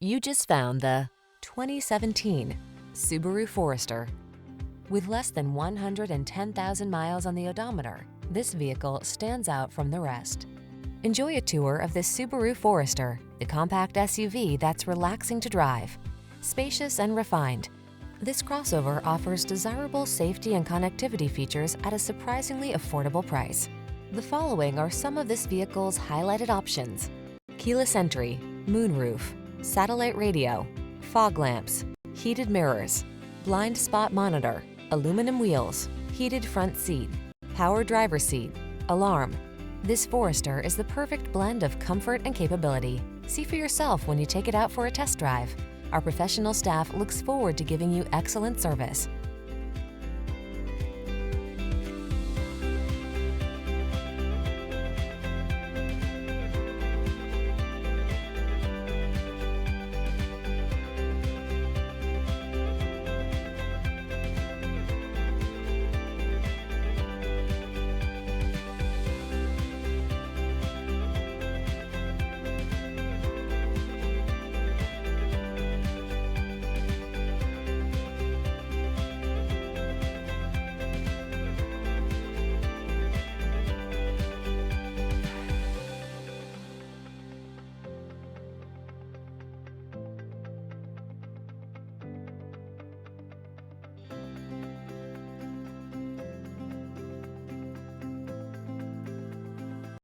You just found the 2017 Subaru Forester. With less than 110,000 miles on the odometer, this vehicle stands out from the rest. Enjoy a tour of this Subaru Forester, the compact SUV that's relaxing to drive. Spacious and refined, this crossover offers desirable safety and connectivity features at a surprisingly affordable price. The following are some of this vehicle's highlighted options: keyless entry, moonroof, satellite radio, fog lamps, heated mirrors, blind spot monitor, aluminum wheels, heated front seat, power driver seat, alarm. This Forester is the perfect blend of comfort and capability. See for yourself when you take it out for a test drive. Our professional staff looks forward to giving you excellent service.